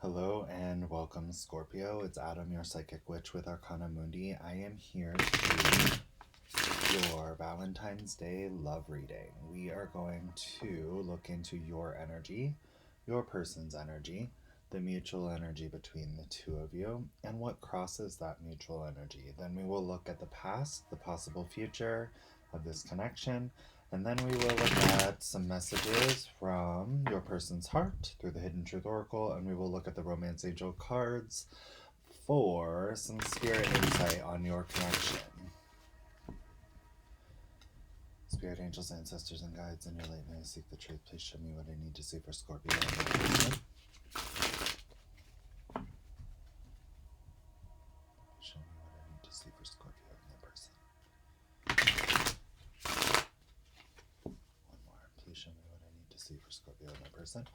Hello and welcome, Scorpio. It's Adam, your psychic witch with Arcana Mundi. I am here to your Valentine's Day love reading. We are going to look into your energy, your person's energy, the mutual energy between the two of you, and what crosses that mutual energy. Then we will look at the past, the possible future of this connection, and then we will look at some messages from your person's heart through the Hidden Truth Oracle, and we will look at the Romance Angel cards for some spirit insight on your connection. Spirit angels, ancestors, and guides, in your late night, seek the truth. Please show me what I need to see for Scorpio. Show me what I need to see for Scorpio and their person. One more. Please show me what I need to see for Scorpio and their person.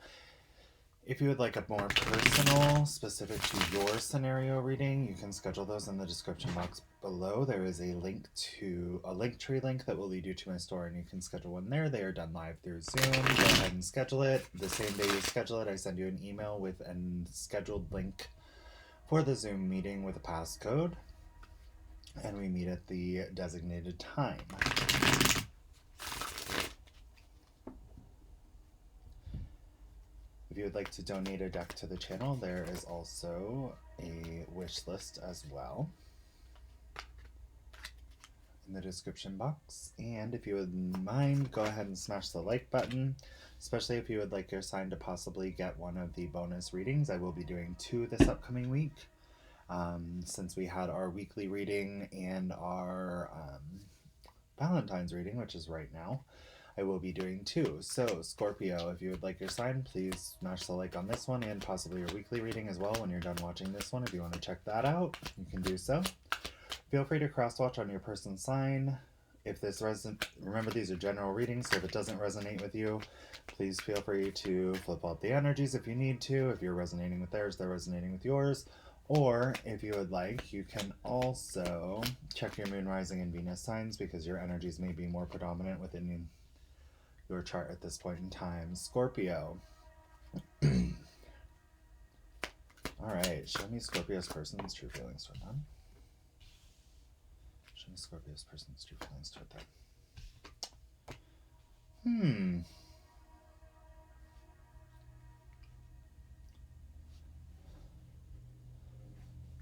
If you would like a more personal, specific to your scenario reading, you can schedule those in the description box below. There is a link to a Linktree link that will lead you to my store, and you can schedule one there. They are done live through Zoom. Go ahead and schedule it. The same day you schedule it, I send you an email with a scheduled link for the Zoom meeting with a passcode, and we meet at the designated time. If you would like to donate a deck to the channel, there is also a wish list as well in the description box. And if you wouldn't mind, go ahead and smash the like button, especially if you would like your sign to possibly get one of the bonus readings. I will be doing 2 this upcoming week, since we had our weekly reading and our Valentine's reading, which is right now. I will be doing 2. So, Scorpio, if you would like your sign, please smash the like on this one and possibly your weekly reading as well when you're done watching this one. If you want to check that out, you can do so. Feel free to cross-watch on your person's sign. If this remember, these are general readings, so if it doesn't resonate with you, please feel free to flip out the energies if you need to. If you're resonating with theirs, they're resonating with yours. Or, if you would like, you can also check your moon, rising, and Venus signs, because your energies may be more predominant within your chart at this point in time. Scorpio. Alright, show me Scorpio's person's true feelings toward them. Show me Scorpio's person's true feelings toward them.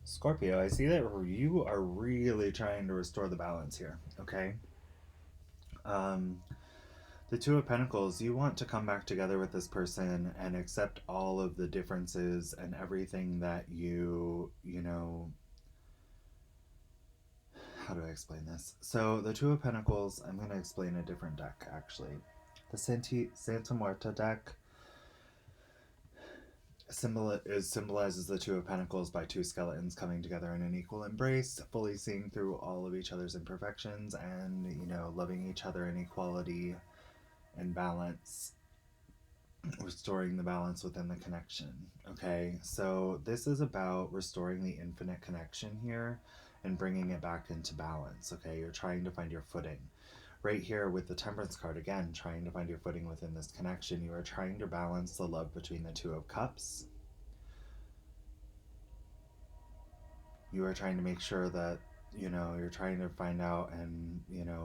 Scorpio, I see that you are really trying to restore the balance here, okay? The Two of Pentacles, you want to come back together with this person and accept all of the differences and everything that you know, how do I explain this? So the Two of Pentacles, I'm going to explain a different deck, actually. The Santa Muerta deck symbolizes the Two of Pentacles by 2 skeletons coming together in an equal embrace, fully seeing through all of each other's imperfections and, loving each other in equality and balance, restoring the balance within the connection. Okay, so this is about restoring the infinite connection here and bringing it back into balance. Okay, you're trying to find your footing. Right here with the Temperance card, again, trying to find your footing within this connection. You are trying to balance the love between the Two of Cups. You are trying to make sure that, you're trying to find out and,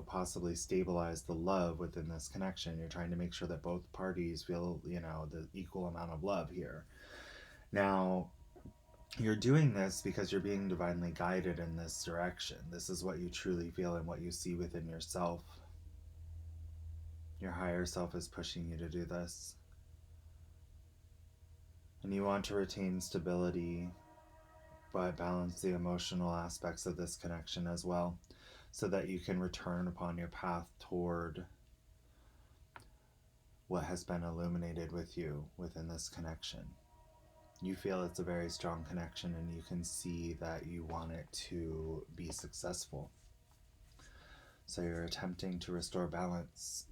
possibly stabilize the love within this connection. You're trying to make sure that both parties feel, the equal amount of love here. Now, you're doing this because you're being divinely guided in this direction. This is what you truly feel and what you see within yourself. Your higher self is pushing you to do this. And you want to retain stability, but balance the emotional aspects of this connection as well, so that you can return upon your path toward what has been illuminated with you within this connection. You feel it's a very strong connection, and you can see that you want it to be successful. So you're attempting to restore balance.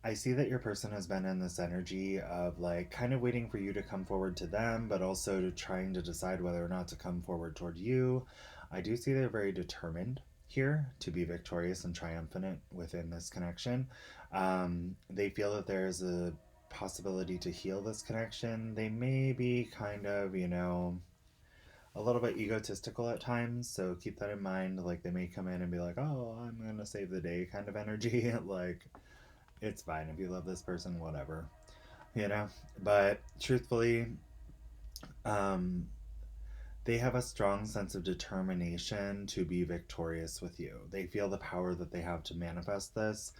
I see that your person has been in this energy of kind of waiting for you to come forward to them, but also trying to decide whether or not to come forward toward you. I do see they're very determined here to be victorious and triumphant within this connection. They feel that there is a possibility to heal this connection. They may be kind of, a little bit egotistical at times, so keep that in mind. Like, they may come in and be like, oh, I'm gonna save the day kind of energy. Like, it's fine if you love this person, whatever, you know? But truthfully, um, they have a strong sense of determination to be victorious with you. They feel the power that they have to manifest this.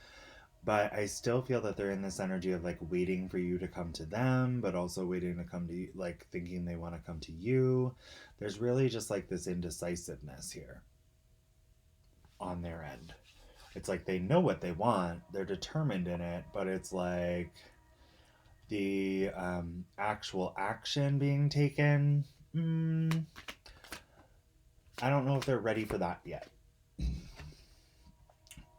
But I still feel that they're in this energy of like waiting for you to come to them, but also waiting to come to you, like thinking they want to come to you. There's really just like this indecisiveness here on their end. It's like they know what they want, they're determined in it, but it's like the actual action being taken. I don't know if they're ready for that yet.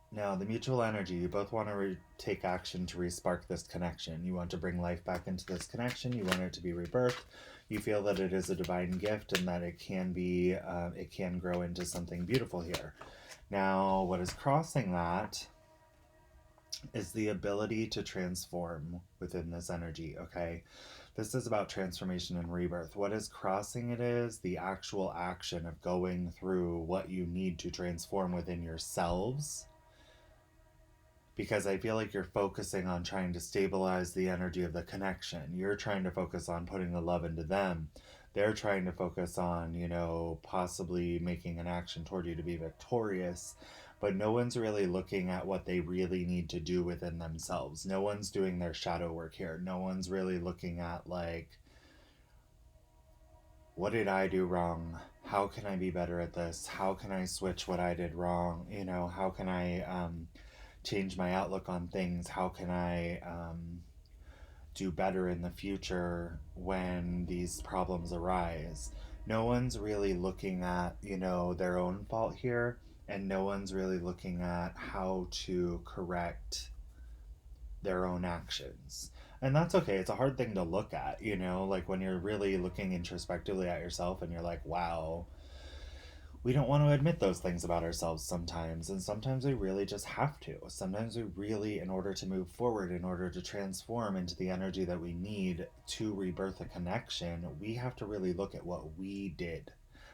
Now, the mutual energy, you both want to take action to respark this connection. You want to bring life back into this connection. You want it to be rebirthed. You feel that it is a divine gift and that it can grow into something beautiful here. Now, what is crossing that is the ability to transform within this energy, okay? This is about transformation and rebirth. What is crossing it is the actual action of going through what you need to transform within yourselves, because I feel like you're focusing on trying to stabilize the energy of the connection. You're trying to focus on putting the love into them. They're trying to focus on, possibly making an action toward you to be victorious. But no one's really looking at what they really need to do within themselves. No one's doing their shadow work here. No one's really looking at, like, what did I do wrong? How can I be better at this? How can I switch what I did wrong? How can I change my outlook on things? How can I do better in the future when these problems arise? No one's really looking at, their own fault here, and no one's really looking at how to correct their own actions. And that's okay. It's a hard thing to look at, like when you're really looking introspectively at yourself and you're like, wow, we don't want to admit those things about ourselves sometimes, and sometimes we really just have to. Sometimes we really, in order to move forward, in order to transform into the energy that we need to rebirth a connection, we have to really look at what we did.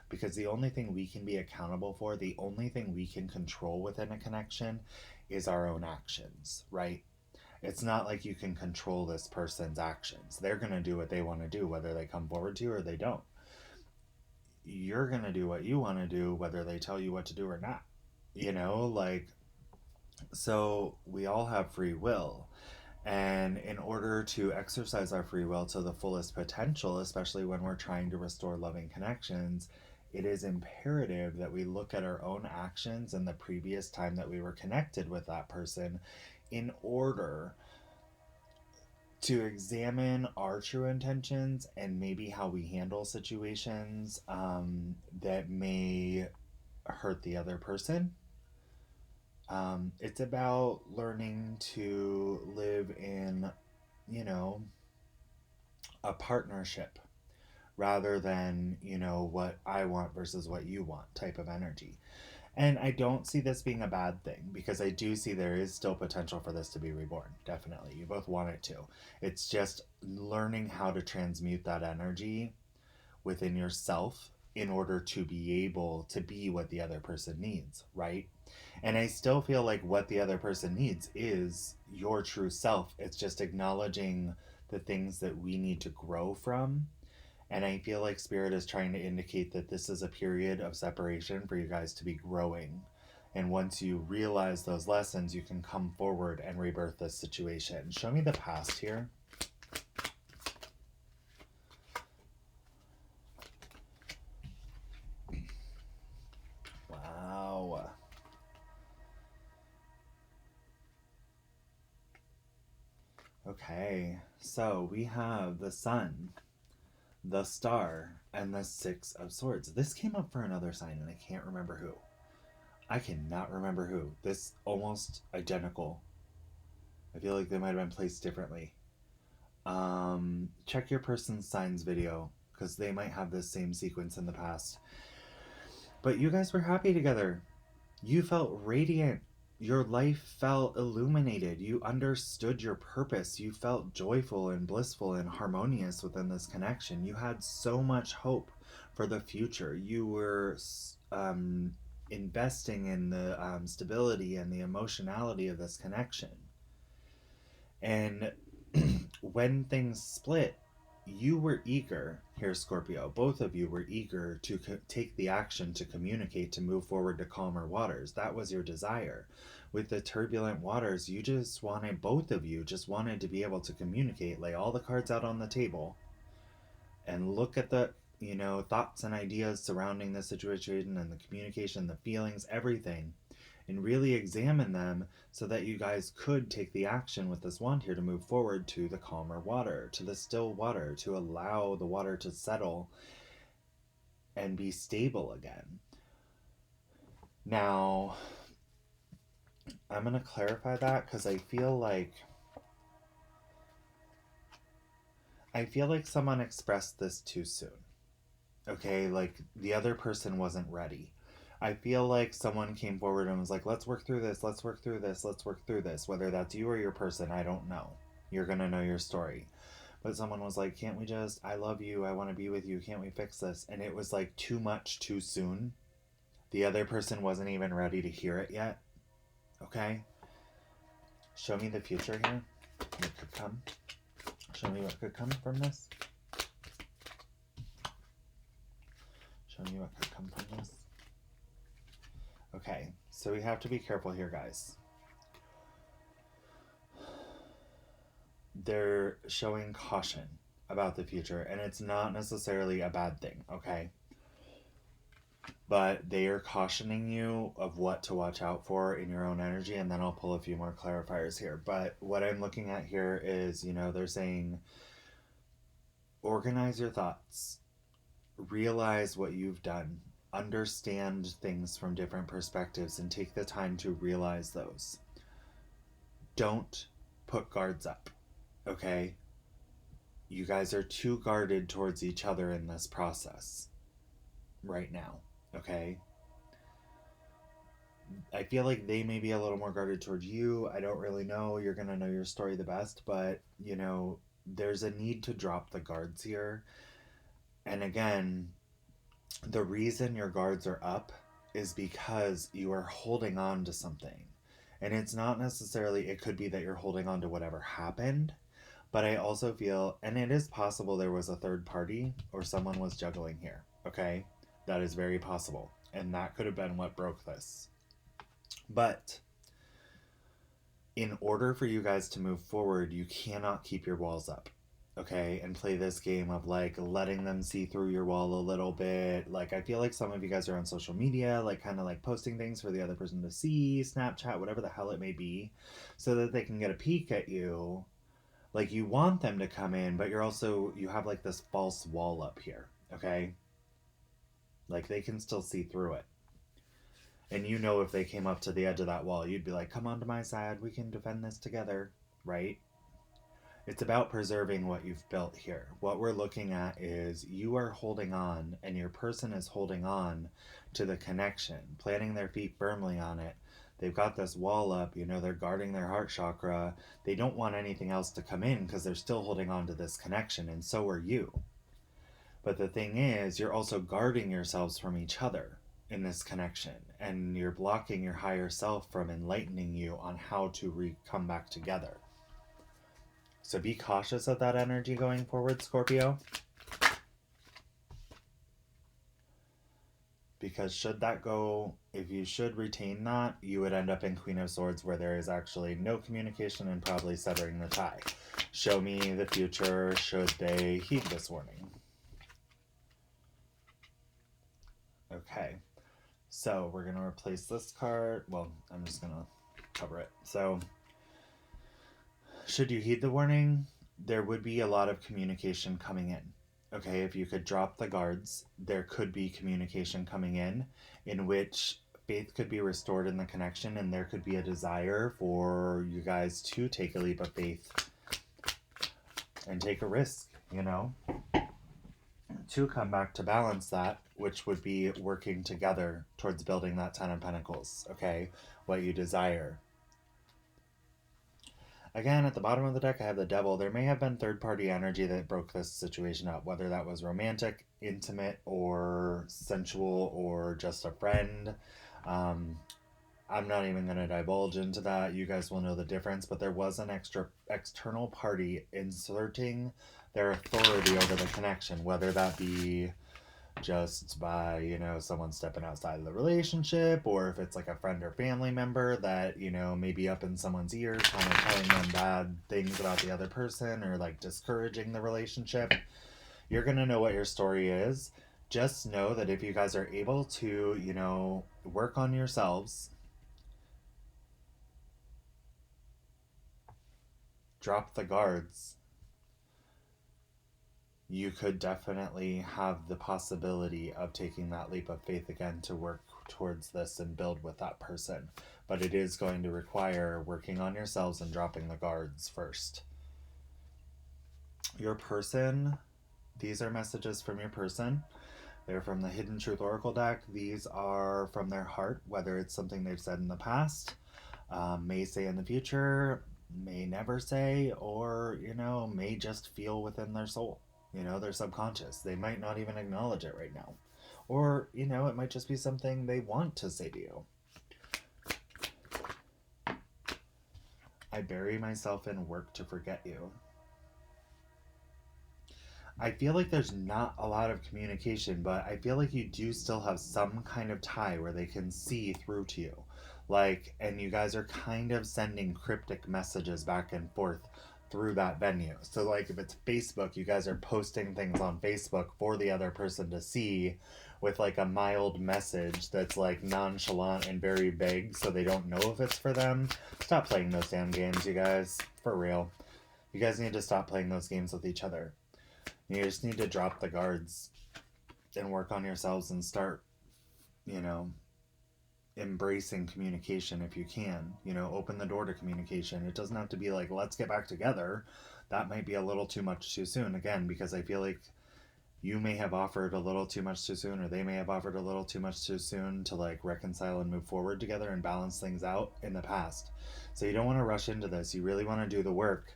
Because the only thing we can be accountable for, the only thing we can control within a connection is our own actions, right? It's not like you can control this person's actions. They're going to do what they want to do, whether they come forward to you or they don't. You're going to do what you want to do, whether they tell you what to do or not. So we all have free will. And in order to exercise our free will to the fullest potential, especially when we're trying to restore loving connections, it is imperative that we look at our own actions in the previous time that we were connected with that person in order to examine our true intentions and maybe how we handle situations that may hurt the other person. It's about learning to live in, a partnership rather than, what I want versus what you want type of energy. And I don't see this being a bad thing, because I do see there is still potential for this to be reborn. Definitely. You both want it to. It's just learning how to transmute that energy within yourself in order to be able to be what the other person needs, right? And I still feel like what the other person needs is your true self. It's just acknowledging the things that we need to grow from. And I feel like Spirit is trying to indicate that this is a period of separation for you guys to be growing. And once you realize those lessons, you can come forward and rebirth this situation. Show me the past here. Wow. Okay, so we have the Sun, the Star, and the Six of Swords. This came up for another sign, and I can't remember who. I cannot remember who. This almost identical. I feel like they might have been placed differently. Check your person's signs video, because they might have this same sequence in the past. But you guys were happy together. You felt radiant. your life felt illuminated. You understood your purpose. You felt joyful and blissful and harmonious within this connection. You had so much hope for the future. You were investing in the stability and the emotionality of this connection. And when things split, you were eager, here, Scorpio, both of you were eager to take the action to communicate, to move forward to calmer waters. That was your desire. With the turbulent waters, you just wanted, both of you just wanted to be able to communicate, lay all the cards out on the table, and look at the, thoughts and ideas surrounding the situation and the communication, the feelings, everything, and really examine them so that you guys could take the action with this wand here to move forward to the calmer water, to the still water, to allow the water to settle and be stable again. Now, I'm going to clarify that because I feel like someone expressed this too soon. Okay, like the other person wasn't ready. I feel like someone came forward and was like, let's work through this, let's work through this, let's work through this. Whether that's you or your person, I don't know. You're going to know your story. But someone was like, can't we just, I love you, I want to be with you, can't we fix this? And it was like too much too soon. The other person wasn't even ready to hear it yet. Okay? Show me the future here. What could come? Show me what could come from this. Show me what could come from this. Okay, so we have to be careful here, guys. They're showing caution about the future, and it's not necessarily a bad thing, okay? But they are cautioning you of what to watch out for in your own energy, and then I'll pull a few more clarifiers here. But what I'm looking at here is, they're saying organize your thoughts, realize what you've done, understand things from different perspectives, and take the time to realize those. Don't put guards up, okay? You guys are too guarded towards each other in this process right now, okay? I feel like they may be a little more guarded towards you. I don't really know. You're going to know your story the best, but, there's a need to drop the guards here. And again, the reason your guards are up is because you are holding on to something. And it's not necessarily, it could be that you're holding on to whatever happened, but I also feel, and it is possible there was a third party or someone was juggling here, okay? That is very possible. And that could have been what broke this. But in order for you guys to move forward, you cannot keep your walls up, okay? And play this game of like letting them see through your wall a little bit. Like, I feel like some of you guys are on social media, like kind of like posting things for the other person to see, Snapchat, whatever the hell it may be, so that they can get a peek at you. Like, you want them to come in, but you have like this false wall up here, okay? Like, they can still see through it. And if they came up to the edge of that wall, you'd be like, come on to my side, we can defend this together, right? It's about preserving what you've built here. What we're looking at is you are holding on, and your person is holding on to the connection, planting their feet firmly on it. They've got this wall up, they're guarding their heart chakra. They don't want anything else to come in because they're still holding on to this connection, and so are you. But the thing is, you're also guarding yourselves from each other in this connection, and you're blocking your higher self from enlightening you on how to come back together. So be cautious of that energy going forward, Scorpio. Because if you should retain that, you would end up in Queen of Swords where there is actually no communication and probably severing the tie. Show me the future should they heed this warning. Okay. So we're going to replace this card. Well, I'm just going to cover it. So should you heed the warning, there would be a lot of communication coming in. Okay, if you could drop the guards, there could be communication coming in which faith could be restored in the connection, and there could be a desire for you guys to take a leap of faith and take a risk, to come back to balance that, which would be working together towards building that Ten of Pentacles, okay? What you desire. Again, at the bottom of the deck, I have the Devil. There may have been third-party energy that broke this situation up, whether that was romantic, intimate, or sensual, or just a friend. I'm not even going to divulge into that. You guys will know the difference, but there was an external party inserting their authority over the connection, whether that be just by, you know, someone stepping outside of the relationship, or if it's like a friend or family member that, you know, maybe up in someone's ears, kind of telling them bad things about the other person or like discouraging the relationship. You're going to know what your story is. Just know that if you guys are able to, you know, work on yourselves, drop the guards, you could definitely have the possibility of taking that leap of faith again to work towards this and build with that person. But it is going to require working on yourselves and dropping the guards first. Your person, these are messages from your person. They're from the Hidden Truth Oracle deck. These are from their heart, whether it's something they've said in the past, may say in the future, may never say, or, you know, may just feel within their soul. You know, their subconscious. They might not even acknowledge it right now. Or, you know, it might just be something they want to say to you. I bury myself in work to forget you. I feel like there's not a lot of communication, but I feel like you do still have some kind of tie where they can see through to you. Like, and you guys are kind of sending cryptic messages back and forth through that venue. So like if it's Facebook, you guys are posting things on Facebook for the other person to see with like a mild message that's like nonchalant and very vague so they don't know if it's for them. Stop playing those damn games, you guys. For real. You guys need to stop playing those games with each other. You just need to drop the guards and work on yourselves and start, you know, embracing communication if you can. You know, open the door to communication. It doesn't have to be like, let's get back together. That might be a little too much too soon, again, because I feel like you may have offered a little too much too soon, or they may have offered a little too much too soon to like reconcile and move forward together and balance things out in the past. So you don't want to rush into this. You really want to do the work,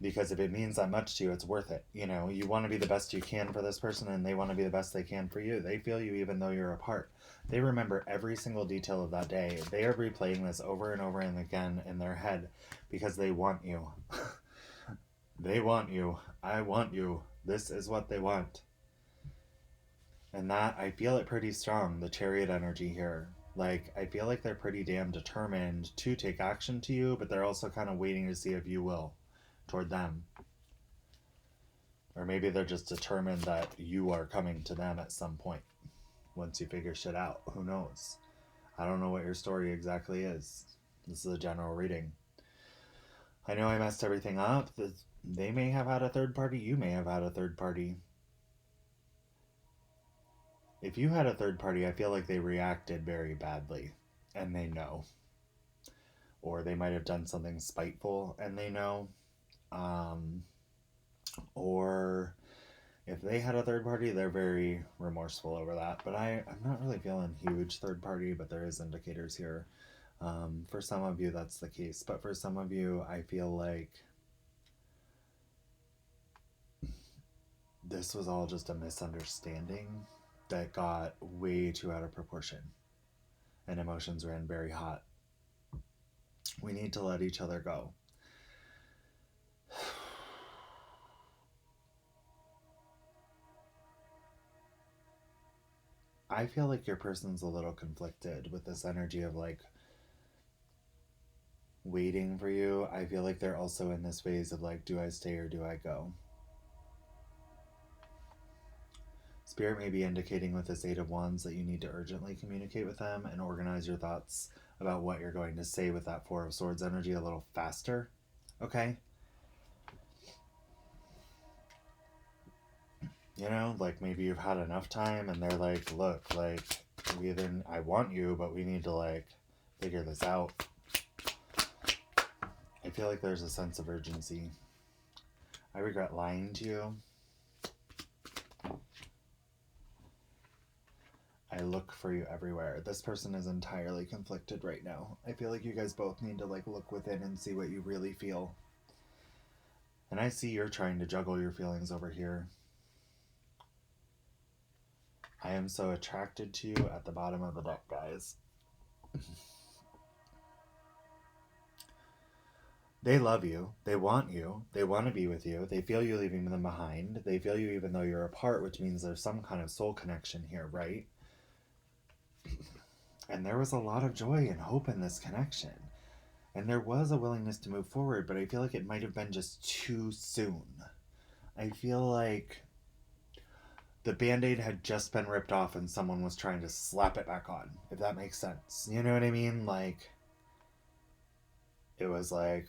because if it means that much to you, it's worth it. You know, you want to be the best you can for this person, and they want to be the best they can for you. They feel you even though you're apart. They remember every single detail of that day. They are replaying this over and over and again in their head because they want you. They want you. I want you. This is what they want. And that, I feel it pretty strong, the Chariot energy here. Like, I feel like they're pretty damn determined to take action to you, but they're also kind of waiting to see if you will toward them. Or maybe they're just determined that you are coming to them at some point once you figure shit out. Who knows? I don't know what your story exactly is. This is a general reading. I know I messed everything up. They may have had a third party. You may have had a third party. If you had a third party, I feel like they reacted very badly, and they know. Or they might have done something spiteful, and they know. Or if they had a third party, they're very remorseful over that. But I'm not really feeling huge third party, but there is indicators here. For some of you, that's the case. But for some of you, I feel like this was all just a misunderstanding that got way too out of proportion. And emotions ran very hot. We need to let each other go. I feel like your person's a little conflicted with this energy of like waiting for you. I feel like they're also in this phase of like, do I stay or do I go? Spirit may be indicating with this Eight of Wands that you need to urgently communicate with them and organize your thoughts about what you're going to say with that Four of Swords energy a little faster. Okay? You know, like maybe you've had enough time and they're like, look, like, I want you, but we need to like figure this out. I feel like there's a sense of urgency. I regret lying to you. I look for you everywhere. This person is entirely conflicted right now. I feel like you guys both need to like look within and see what you really feel. And I see you're trying to juggle your feelings over here. I am so attracted to you at the bottom of the deck, guys. They love you. They want you. They want to be with you. They feel you leaving them behind. They feel you even though you're apart, which means there's some kind of soul connection here, right? And there was a lot of joy and hope in this connection. And there was a willingness to move forward, but I feel like it might have been just too soon. I feel like the Band-Aid had just been ripped off and someone was trying to slap it back on, if that makes sense. You know what I mean? Like, it was like,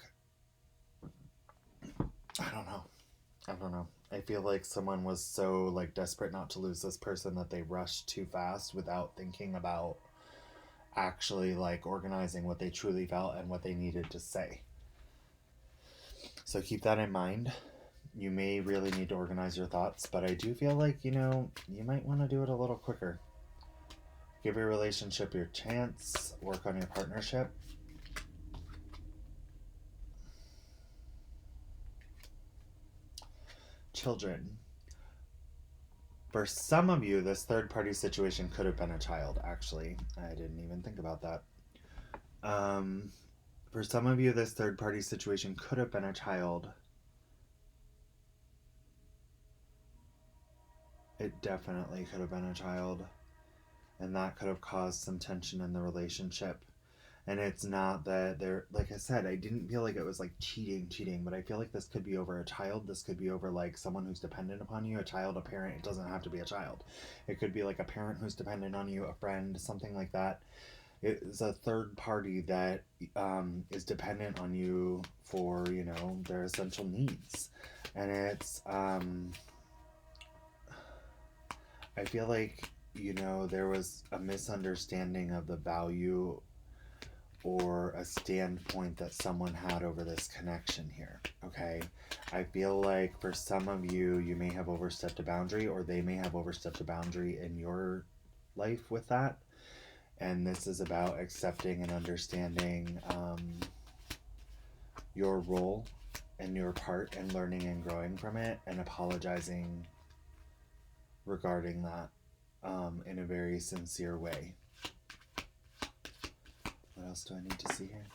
I don't know. I feel like someone was so like desperate not to lose this person that they rushed too fast without thinking about actually like organizing what they truly felt and what they needed to say. So keep that in mind. You may really need to organize your thoughts, but I do feel like, you know, you might want to do it a little quicker. Give your relationship your chance, work on your partnership. Children. For some of you, this third party situation could have been a child, actually. I didn't even think about that. For some of you, this third party situation could have been a child. It definitely could have been a child. And that could have caused some tension in the relationship. And it's not that they're, like I said, I didn't feel like it was like cheating, but I feel like this could be over a child. This could be over like someone who's dependent upon you, a child, a parent. It doesn't have to be a child. It could be like a parent who's dependent on you, a friend, something like that. It's a third party that is dependent on you for, you know, their essential needs. And it's, I feel like, you know, there was a misunderstanding of the value or a standpoint that someone had over this connection here, okay? I feel like for some of you, you may have overstepped a boundary or they may have overstepped a boundary in your life with that. And this is about accepting and understanding your role and your part and learning and growing from it and apologizing regarding that in a very sincere way. What else do I need to see here?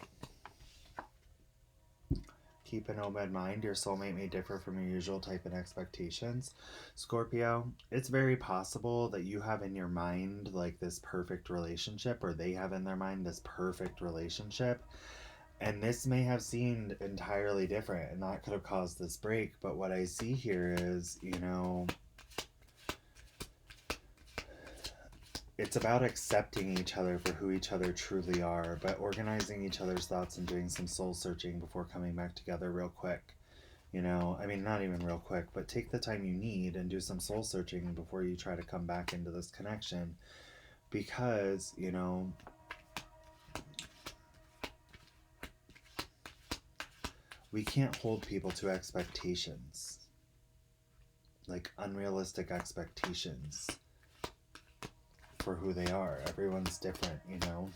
Keep an open mind. Your soulmate may differ from your usual type and expectations. Scorpio, it's very possible that you have in your mind like this perfect relationship, or they have in their mind this perfect relationship. And this may have seemed entirely different, and that could have caused this break. But what I see here is, you know, it's about accepting each other for who each other truly are, but organizing each other's thoughts and doing some soul searching before coming back together real quick. You know, I mean, not even real quick, but take the time you need and do some soul searching before you try to come back into this connection. Because, you know, we can't hold people to expectations. Like unrealistic expectations for who they are. Everyone's different, you know.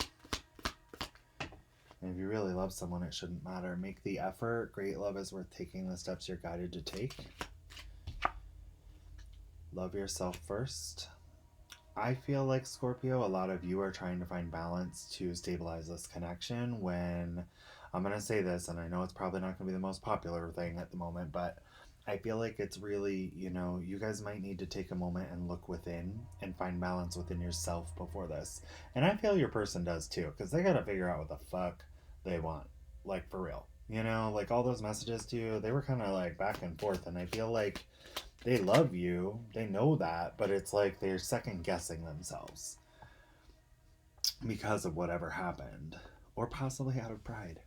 And if you really love someone, it shouldn't matter. Make the effort. Great love is worth taking the steps you're guided to take. Love yourself first. I feel like, Scorpio, a lot of you are trying to find balance to stabilize this connection when, I'm going to say this, and I know it's probably not going to be the most popular thing at the moment, but I feel like it's really, you know, you guys might need to take a moment and look within and find balance within yourself before this. And I feel your person does too, because they got to figure out what the fuck they want. Like, for real. You know, like all those messages to you, they were kind of like back and forth. And I feel like they love you. They know that. But it's like they're second guessing themselves because of whatever happened. Or possibly out of pride.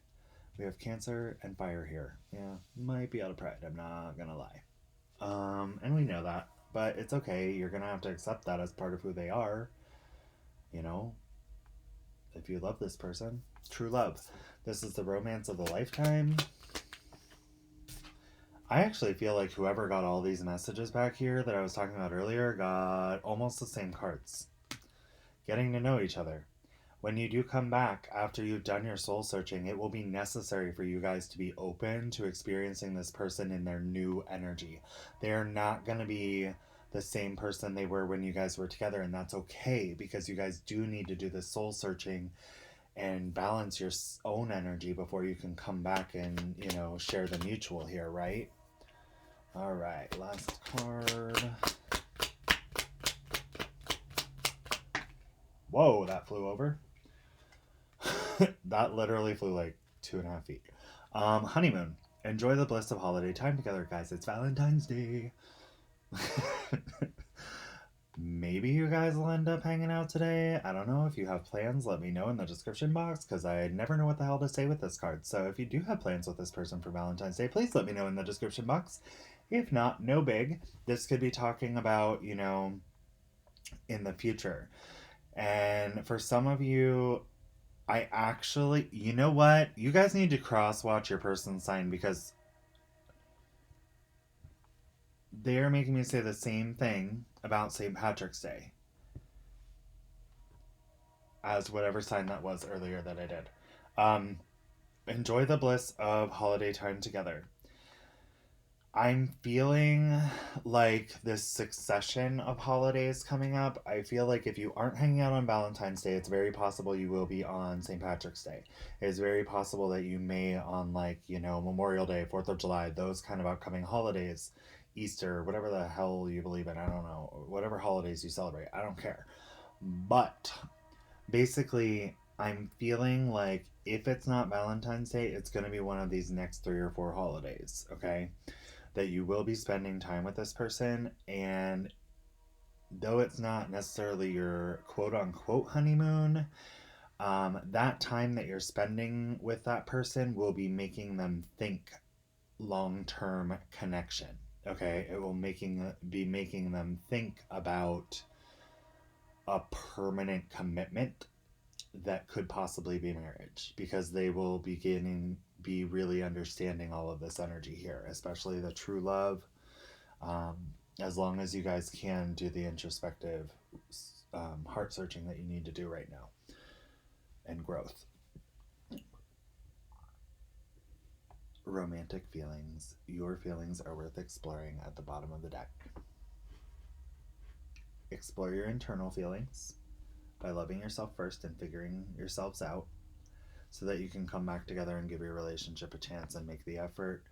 We have Cancer and Fire here. Yeah, might be out of pride. I'm not gonna lie. And we know that, but it's okay. You're gonna have to accept that as part of who they are. You know, if you love this person, true love. This is the romance of the lifetime. I actually feel like whoever got all these messages back here that I was talking about earlier got almost the same cards. getting to know each other. When you do come back after you've done your soul searching, it will be necessary for you guys to be open to experiencing this person in their new energy. They're not going to be the same person they were when you guys were together, and that's okay, because you guys do need to do the soul searching and balance your own energy before you can come back and, share the mutual here, right? All right, last card. Whoa, that flew over. That literally flew like 2.5 feet. Honeymoon. Enjoy the bliss of holiday time together, guys. It's Valentine's Day. Maybe you guys will end up hanging out today. I don't know. If you have plans, let me know in the description box, because I never know what the hell to say with this card. So if you do have plans with this person for Valentine's Day, please let me know in the description box. If not, no big. This could be talking about, in the future. And for some of you, I actually, you know what? You guys need to cross watch your person sign, because they're making me say the same thing about St. Patrick's Day as whatever sign that was earlier that I did. Enjoy the bliss of holiday time together. I'm feeling like this succession of holidays coming up. I feel like if you aren't hanging out on Valentine's Day, it's very possible you will be on St. Patrick's Day. It's very possible that you may on, like, Memorial Day, 4th of July, those kind of upcoming holidays, Easter, whatever the hell you believe in. I don't know. Whatever holidays you celebrate. I don't care. But basically, I'm feeling like if it's not Valentine's Day, it's going to be one of these next 3 or 4 holidays, okay? That you will be spending time with this person, and though it's not necessarily your quote unquote honeymoon, that time that you're spending with that person will be making them think long-term connection. Okay, it will be making them think about a permanent commitment that could possibly be marriage, because they will be really understanding all of this energy here, especially the true love. As long as you guys can do the introspective heart searching that you need to do right now, and growth. Romantic feelings. Your feelings are worth exploring at the bottom of the deck. Explore your internal feelings by loving yourself first and figuring yourselves out, so that you can come back together and give your relationship a chance and make the effort.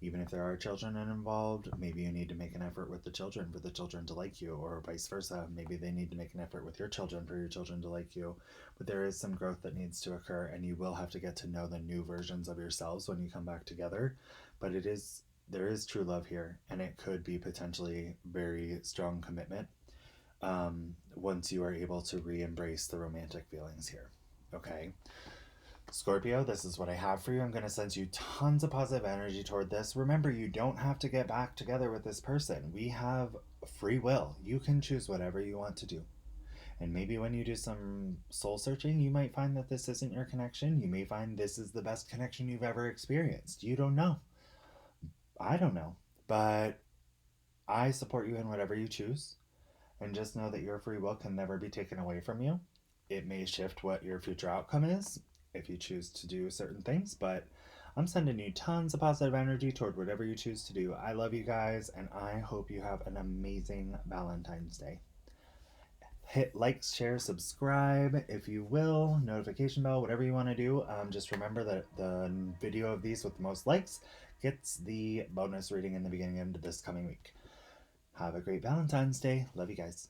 Even if there are children involved, maybe you need to make an effort with the children for the children to like you, or vice versa. Maybe they need to make an effort with your children for your children to like you. But there is some growth that needs to occur, and you will have to get to know the new versions of yourselves when you come back together. But there is true love here, and it could be potentially very strong commitment once you are able to re-embrace the romantic feelings here. Okay? Scorpio, this is what I have for you. I'm going to send you tons of positive energy toward this. Remember, you don't have to get back together with this person. We have free will. You can choose whatever you want to do. And maybe when you do some soul searching, you might find that this isn't your connection. You may find this is the best connection you've ever experienced. You don't know. I don't know. But I support you in whatever you choose. And just know that your free will can never be taken away from you. It may shift what your future outcome is if you choose to do certain things, but I'm sending you tons of positive energy toward whatever you choose to do. I love you guys, and I hope you have an amazing Valentine's Day. Hit like, share, subscribe if you will, notification bell, whatever you want to do. Just remember that the video of these with the most likes gets the bonus reading in the beginning of this coming week. Have a great Valentine's Day. Love you guys.